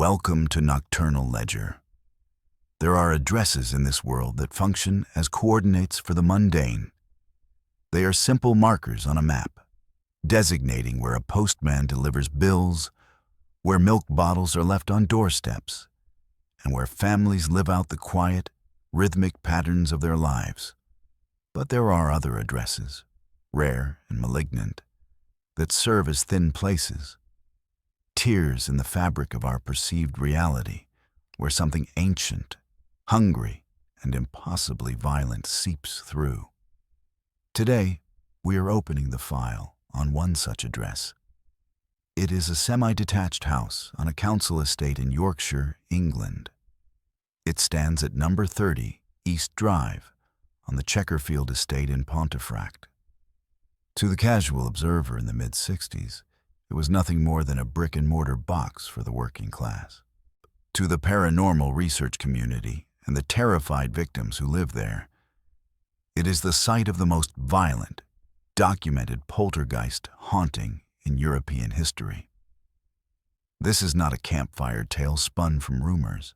Welcome to Nocturnal Ledger. There are addresses in this world that function as coordinates for the mundane. They are simple markers on a map, designating where a postman delivers bills, where milk bottles are left on doorsteps, and where families live out the quiet, rhythmic patterns of their lives. But there are other addresses, rare and malignant, that serve as thin places, tears in the fabric of our perceived reality, where something ancient, hungry, and impossibly violent seeps through. Today, we are opening the file on one such address. It is a semi-detached house on a council estate in Yorkshire, England. It stands at number 30 East Drive on the Chequerfield estate in Pontefract. To the casual observer in the mid-60s, it was nothing more than a brick-and-mortar box for the working class. To the paranormal research community and the terrified victims who live there, it is the site of the most violent, documented poltergeist haunting in European history. This is not a campfire tale spun from rumors.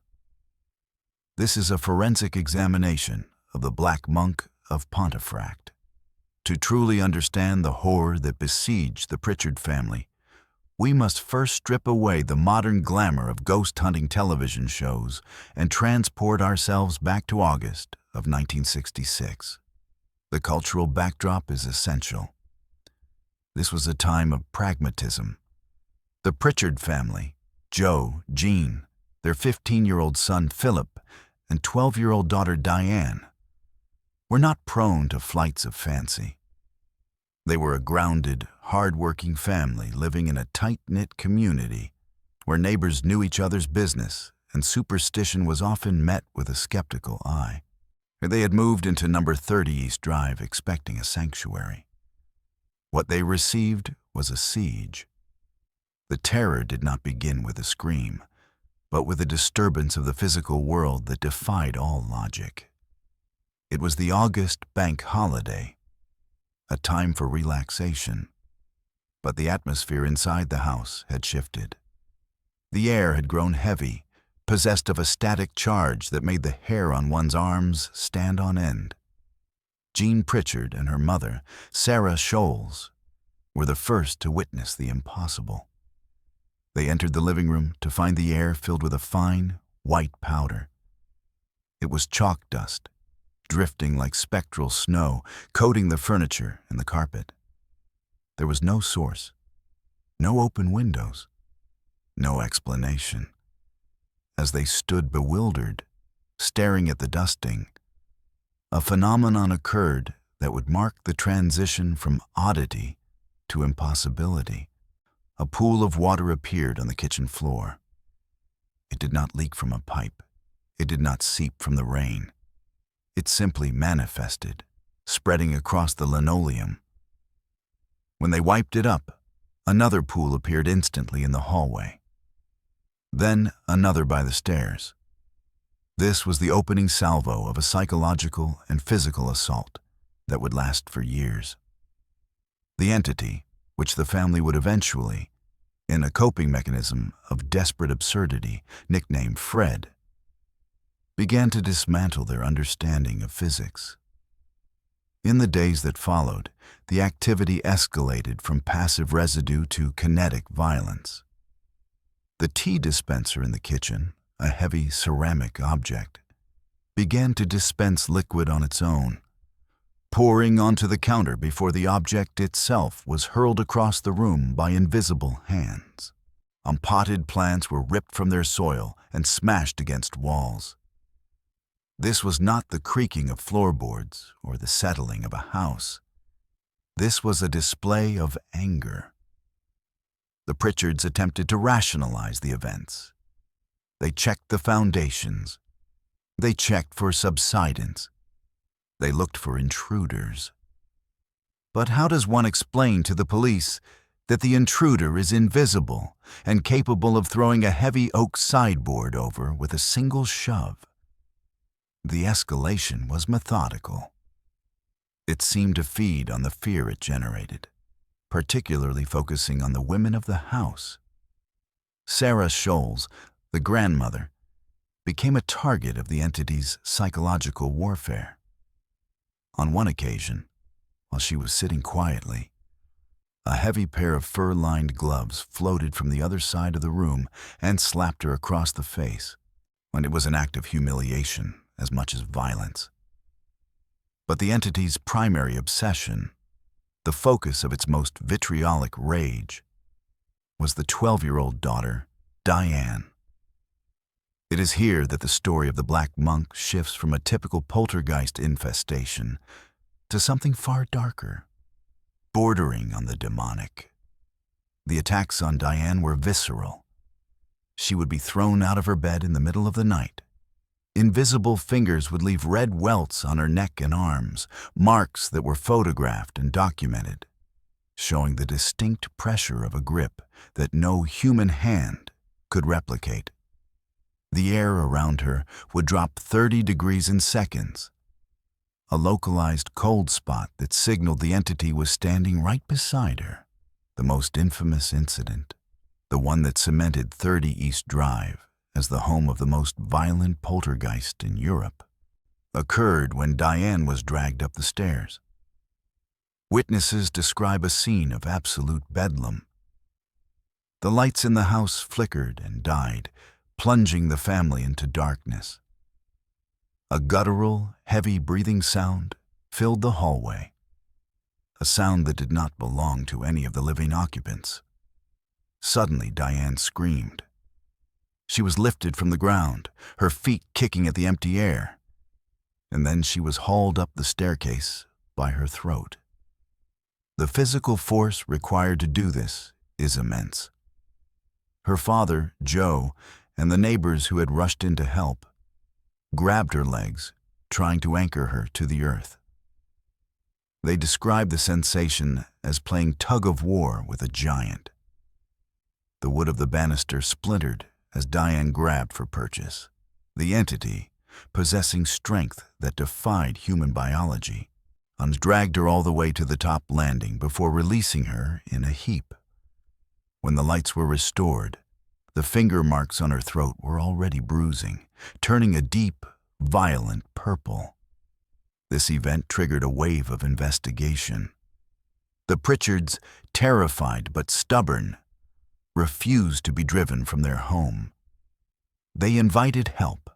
This is a forensic examination of the Black Monk of Pontefract. To truly understand the horror that besieged the Pritchard family, we must first strip away the modern glamour of ghost-hunting television shows and transport ourselves back to August of 1966. The cultural backdrop is essential. This was a time of pragmatism. The Pritchard family, Joe, Jean, their 15-year-old son Philip, and 12-year-old daughter Diane, were not prone to flights of fancy. They were a grounded, hard-working family living in a tight-knit community where neighbors knew each other's business and superstition was often met with a skeptical eye. They had moved into number 30 East Drive expecting a sanctuary. What they received was a siege. The terror did not begin with a scream, but with a disturbance of the physical world that defied all logic. It was the August bank holiday, a time for relaxation, but the atmosphere inside the house had shifted. The air had grown heavy, possessed of a static charge that made the hair on one's arms stand on end. Jean Pritchard and her mother, Sarah Scholes, were the first to witness the impossible. They entered the living room to find the air filled with a fine, white powder. It was chalk dust, drifting like spectral snow, coating the furniture and the carpet. There was no source, no open windows, no explanation. As they stood bewildered, staring at the dusting, a phenomenon occurred that would mark the transition from oddity to impossibility. A pool of water appeared on the kitchen floor. It did not leak from a pipe. It did not seep from the rain. It simply manifested, spreading across the linoleum. When they wiped it up, another pool appeared instantly in the hallway. Then another by the stairs. This was the opening salvo of a psychological and physical assault that would last for years. The entity, which the family would eventually, in a coping mechanism of desperate absurdity, nicknamed Fred, began to dismantle their understanding of physics. In the days that followed, the activity escalated from passive residue to kinetic violence. The tea dispenser in the kitchen, a heavy ceramic object, began to dispense liquid on its own, pouring onto the counter before the object itself was hurled across the room by invisible hands. Unpotted plants were ripped from their soil and smashed against walls. This was not the creaking of floorboards or the settling of a house. This was a display of anger. The Pritchards attempted to rationalize the events. They checked the foundations. They checked for subsidence. They looked for intruders. But how does one explain to the police that the intruder is invisible and capable of throwing a heavy oak sideboard over with a single shove? The escalation was methodical. It seemed to feed on the fear it generated, particularly focusing on the women of the house. Sarah Scholes, The grandmother became a target of the entity's psychological warfare. On one occasion, while she was sitting quietly, a heavy pair of fur-lined gloves floated from the other side of the room and slapped her across the face, and it was an act of humiliation as much as violence. But the entity's primary obsession, the focus of its most vitriolic rage, was the 12-year-old daughter, Diane. It is here that the story of the Black Monk shifts from a typical poltergeist infestation to something far darker, bordering on the demonic. The attacks on Diane were visceral. She would be thrown out of her bed in the middle of the night. Invisible fingers would leave red welts on her neck and arms, marks that were photographed and documented, showing the distinct pressure of a grip that no human hand could replicate. The air around her would drop 30 degrees in seconds, a localized cold spot that signaled the entity was standing right beside her. The most infamous incident, the one that cemented 30 East Drive as the home of the most violent poltergeist in Europe, occurred when Diane was dragged up the stairs. Witnesses describe a scene of absolute bedlam. The lights in the house flickered and died, plunging the family into darkness. A guttural, heavy-breathing sound filled the hallway, a sound that did not belong to any of the living occupants. Suddenly, Diane screamed. She was lifted from the ground, her feet kicking at the empty air, and then she was hauled up the staircase by her throat. The physical force required to do this is immense. Her father, Joe, and the neighbors who had rushed in to help grabbed her legs, trying to anchor her to the earth. They described the sensation as playing tug-of-war with a giant. The wood of the banister splintered as Diane grabbed for purchase. The entity, possessing strength that defied human biology, dragged her all the way to the top landing before releasing her in a heap. When the lights were restored, the finger marks on her throat were already bruising, turning a deep, violent purple. This event triggered a wave of investigation. The Pritchards, terrified but stubborn, refused to be driven from their home. They invited help.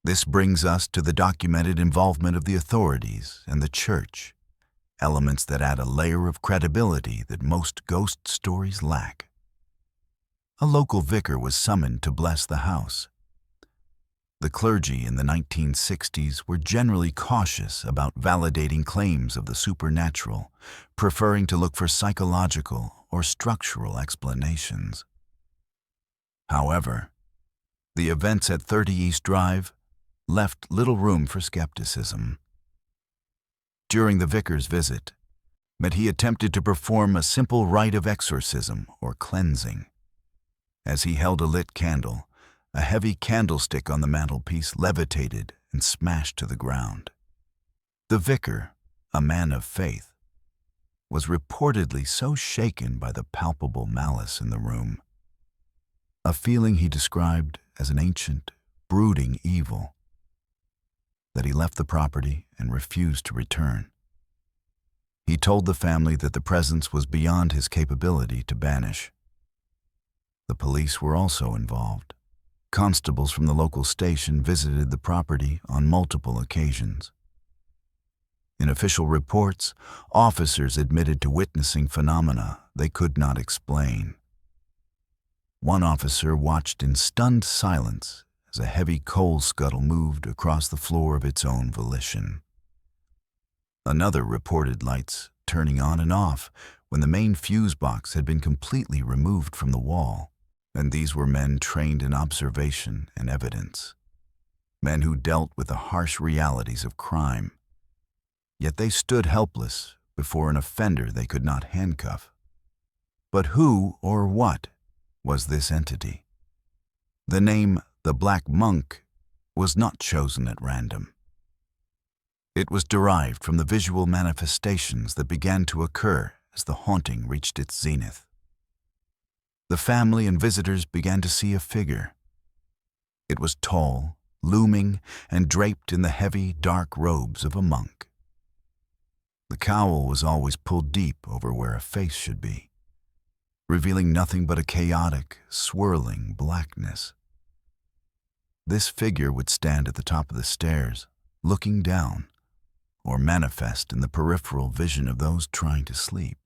This brings us to the documented involvement of the authorities and the church, elements that add a layer of credibility that most ghost stories lack. A local vicar was summoned to bless the house. The clergy in the 1960s were generally cautious about validating claims of the supernatural, preferring to look for psychological or structural explanations. However, the events at 30 East Drive left little room for skepticism. During the vicar's visit, he attempted to perform a simple rite of exorcism or cleansing. As he held a lit candle, a heavy candlestick on the mantelpiece levitated and smashed to the ground. The vicar, a man of faith, was reportedly so shaken by the palpable malice in the room, a feeling he described as an ancient, brooding evil, that he left the property and refused to return. He told the family that the presence was beyond his capability to banish. The police were also involved. Constables from the local station visited the property on multiple occasions. In official reports, officers admitted to witnessing phenomena they could not explain. One officer watched in stunned silence as a heavy coal scuttle moved across the floor of its own volition. Another reported lights turning on and off when the main fuse box had been completely removed from the wall, and these were men trained in observation and evidence, men who dealt with the harsh realities of crime. Yet they stood helpless before an offender they could not handcuff. But who or what was this entity? The name the Black Monk was not chosen at random. It was derived from the visual manifestations that began to occur as the haunting reached its zenith. the family and visitors began to see a figure. It was tall, looming, and draped in the heavy, dark robes of a monk. The cowl was always pulled deep over where a face should be, revealing nothing but a chaotic, swirling blackness. This figure would stand at the top of the stairs, looking down, or manifest in the peripheral vision of those trying to sleep.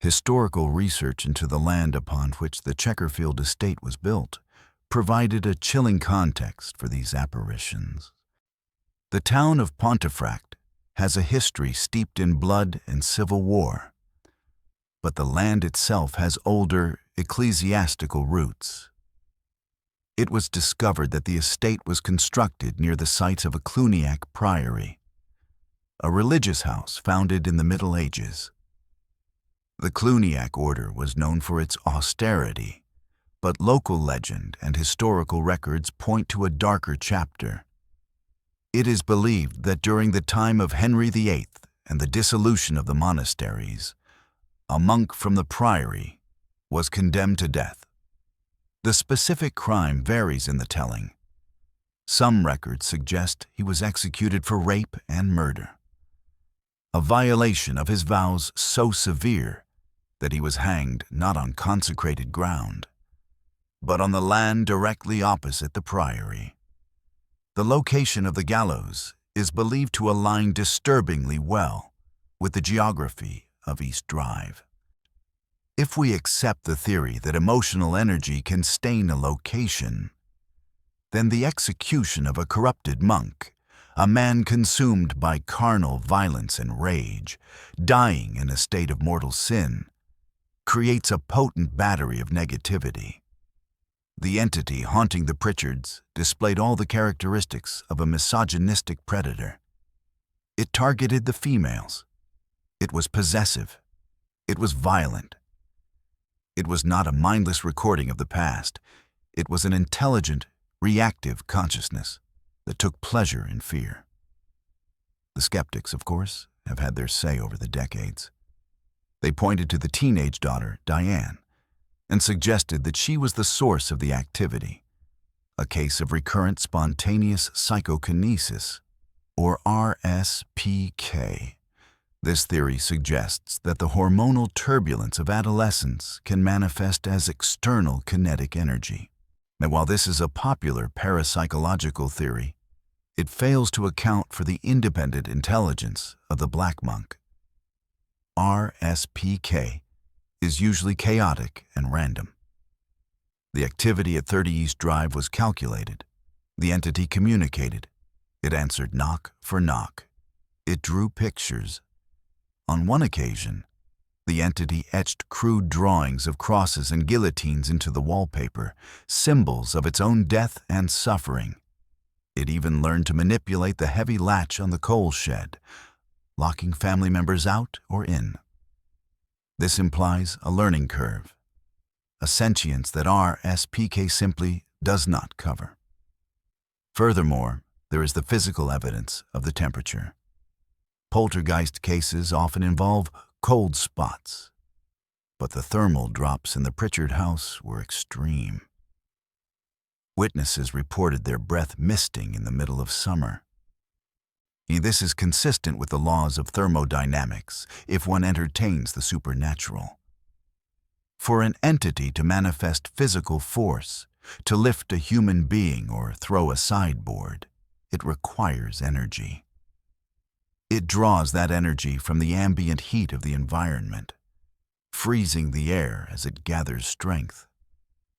Historical research into the land upon which the Chesterfield estate was built provided a chilling context for these apparitions. The town of Pontefract has a history steeped in blood and civil war, but the land itself has older ecclesiastical roots. It was discovered that the estate was constructed near the sites of a Cluniac priory, a religious house founded in the Middle Ages. The Cluniac order was known for its austerity, but local legend and historical records point to a darker chapter. It is believed that during the time of Henry VIII and the dissolution of the monasteries, a monk from the priory was condemned to death. The specific crime varies in the telling. Some records suggest he was executed for rape and murder, a violation of his vows so severe that he was hanged not on consecrated ground, but on the land directly opposite the priory. The location of the gallows is believed to align disturbingly well with the geography of East Drive. If we accept the theory that emotional energy can stain a location, then the execution of a corrupted monk, a man consumed by carnal violence and rage, dying in a state of mortal sin, creates a potent battery of negativity. The entity haunting the Pritchards displayed all the characteristics of a misogynistic predator. It targeted the females. It was possessive. It was violent. It was not a mindless recording of the past. It was an intelligent, reactive consciousness that took pleasure in fear. The skeptics, of course, have had their say over the decades. They pointed to the teenage daughter, Diane, and suggested that she was the source of the activity, a case of recurrent spontaneous psychokinesis, or RSPK. This theory suggests that the hormonal turbulence of adolescence can manifest as external kinetic energy. Now, while this is a popular parapsychological theory, it fails to account for the independent intelligence of the Black Monk. RSPK is usually chaotic and random. The activity at 30 East Drive was calculated. The entity communicated. It answered knock for knock. It drew pictures. On one occasion, the entity etched crude drawings of crosses and guillotines into the wallpaper, symbols of its own death and suffering. It even learned to manipulate the heavy latch on the coal shed, locking family members out or in. This implies a learning curve, a sentience that RSPK simply does not cover. Furthermore, there is the physical evidence of the temperature. Poltergeist cases often involve cold spots, but the thermal drops in the Pritchard house were extreme. Witnesses reported their breath misting in the middle of summer. This is consistent with the laws of thermodynamics if one entertains the supernatural. For an entity to manifest physical force, to lift a human being or throw a sideboard, it requires energy. It draws that energy from the ambient heat of the environment, freezing the air as it gathers strength.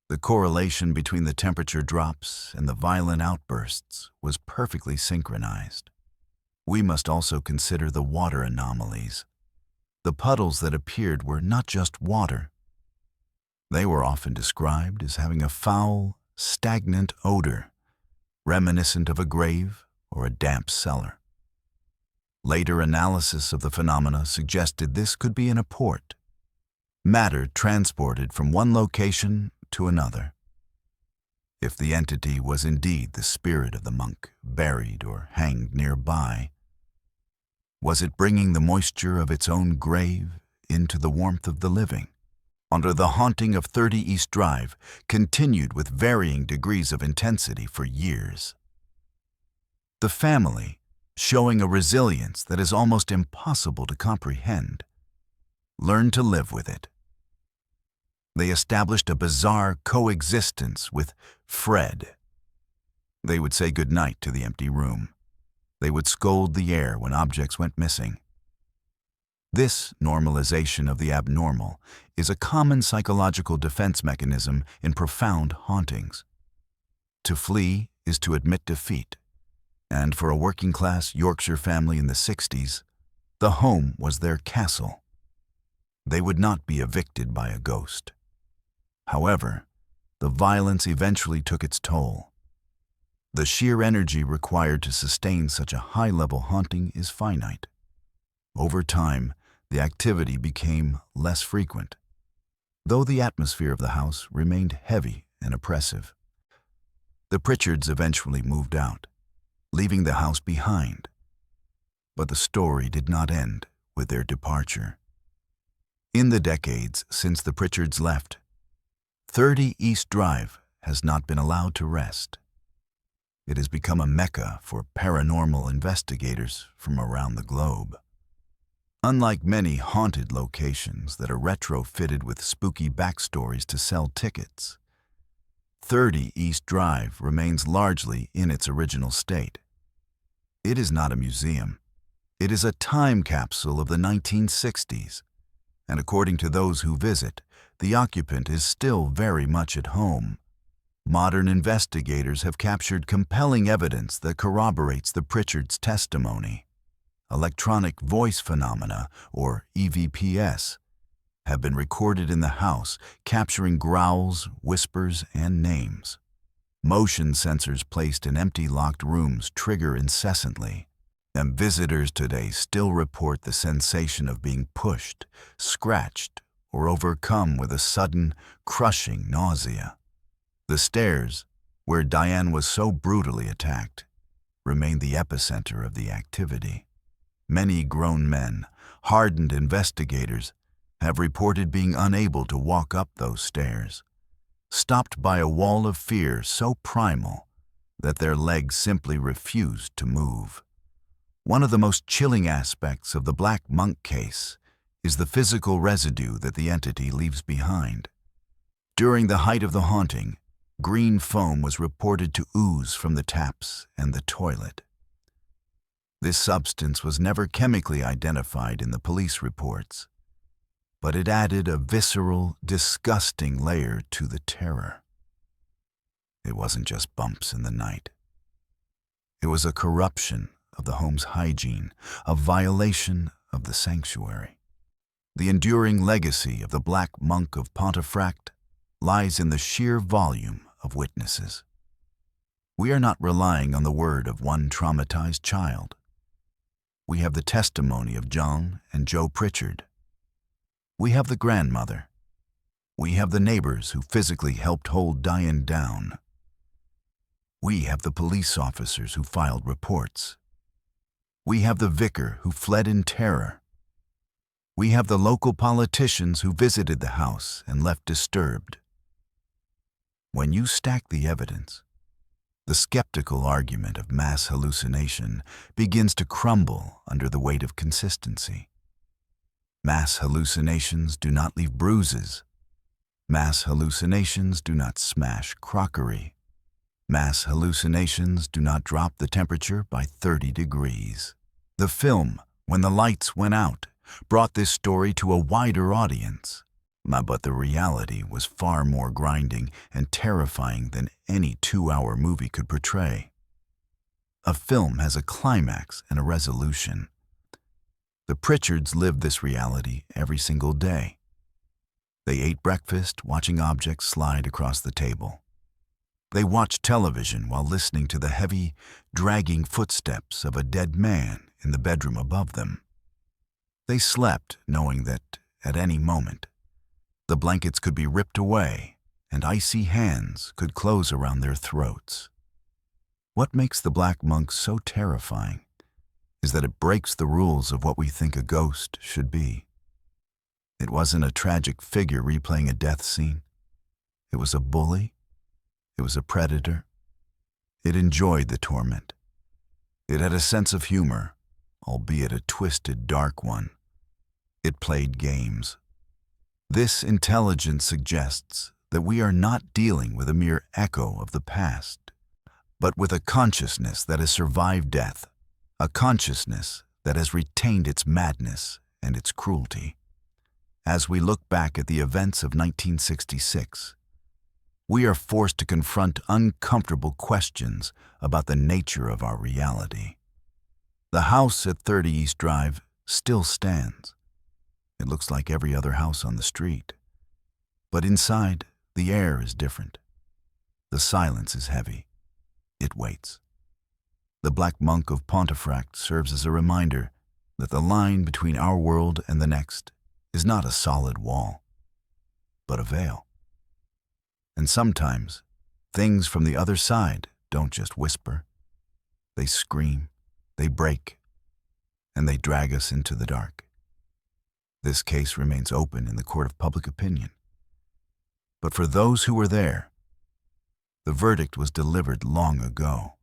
The correlation between the temperature drops and the violent outbursts was perfectly synchronized. We must also consider the water anomalies. The puddles that appeared were not just water. They were often described as having a foul, stagnant odor, reminiscent of a grave or a damp cellar. Later analysis of the phenomena suggested this could be an apport, matter transported from one location to another. If the entity was indeed the spirit of the monk buried or hanged nearby, was it bringing the moisture of its own grave into the warmth of the living? under the haunting of 30 East Drive continued with varying degrees of intensity for years. The family, showing a resilience that is almost impossible to comprehend, learned to live with it. They established a bizarre coexistence with Fred. They would say goodnight to the empty room. They would scold the air when objects went missing. This normalization of the abnormal is a common psychological defense mechanism in profound hauntings. To flee is to admit defeat, and for a working-class Yorkshire family in the 60s, the home was their castle. They would not be evicted by a ghost. However, the violence eventually took its toll. The sheer energy required to sustain such a high-level haunting is finite. Over time, the activity became less frequent, though the atmosphere of the house remained heavy and oppressive. The Pritchards eventually moved out, leaving the house behind. But the story did not end with their departure. In the decades since the Pritchards left, 30 East Drive has not been allowed to rest. It has become a mecca for paranormal investigators from around the globe. Unlike many haunted locations that are retrofitted with spooky backstories to sell tickets, 30 East Drive remains largely in its original state. It is not a museum. It is a time capsule of the 1960s, and according to those who visit, the occupant is still very much at home. Modern investigators have captured compelling evidence that corroborates the Pritchards' testimony. Electronic voice phenomena, or EVPS, have been recorded in the house, capturing growls, whispers, and names. Motion sensors placed in empty locked rooms trigger incessantly, and visitors today still report the sensation of being pushed, scratched, or overcome with a sudden, crushing nausea. The stairs, where Diane was so brutally attacked, remain the epicenter of the activity. Many grown men, hardened investigators, have reported being unable to walk up those stairs, stopped by a wall of fear so primal that their legs simply refused to move. One of the most chilling aspects of the Black Monk case is the physical residue that the entity leaves behind. During the height of the haunting, green foam was reported to ooze from the taps and the toilet. This substance was never chemically identified in the police reports, but it added a visceral, disgusting layer to the terror. It wasn't just bumps in the night. It was a corruption of the home's hygiene, a violation of the sanctuary. The enduring legacy of the Black Monk of Pontefract lies in the sheer volume of witnesses. We are not relying on the word of one traumatized child. We have the testimony of John and Joe Pritchard. We have the grandmother. We have the neighbors who physically helped hold Diane down. We have the police officers who filed reports. We have the vicar who fled in terror. We have the local politicians who visited the house and left disturbed. When you stack the evidence, the skeptical argument of mass hallucination begins to crumble under the weight of consistency. Mass hallucinations do not leave bruises. Mass hallucinations do not smash crockery. Mass hallucinations do not drop the temperature by 30 degrees. The film, When the Lights Went Out, brought this story to a wider audience. But the reality was far more grinding and terrifying than any 2-hour movie could portray. A film has a climax and a resolution. The Pritchards lived this reality every single day. They ate breakfast watching objects slide across the table. They watched television while listening to the heavy, dragging footsteps of a dead man in the bedroom above them. They slept knowing that, at any moment, the blankets could be ripped away and icy hands could close around their throats. What makes the Black Monk so terrifying is that it breaks the rules of what we think a ghost should be. It wasn't a tragic figure replaying a death scene. It was a bully. It was a predator. It enjoyed the torment. It had a sense of humor, albeit a twisted, dark one. It played games. This intelligence suggests that we are not dealing with a mere echo of the past, but with a consciousness that has survived death, a consciousness that has retained its madness and its cruelty. As we look back at the events of 1966, we are forced to confront uncomfortable questions about the nature of our reality. The house at 30 East Drive still stands. It looks like every other house on the street. But inside, the air is different. The silence is heavy. It waits. The Black Monk of Pontefract serves as a reminder that the line between our world and the next is not a solid wall, but a veil. And sometimes, things from the other side don't just whisper. They scream, they break, and they drag us into the dark. This case remains open in the court of public opinion. But for those who were there, the verdict was delivered long ago.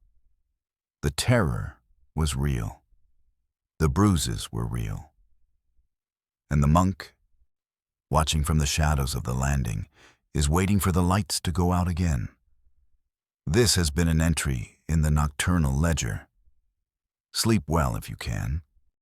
The terror was real. The bruises were real. And the monk, watching from the shadows of the landing, is waiting for the lights to go out again. This has been an entry in the Nocturnal Ledger. Sleep well if you can.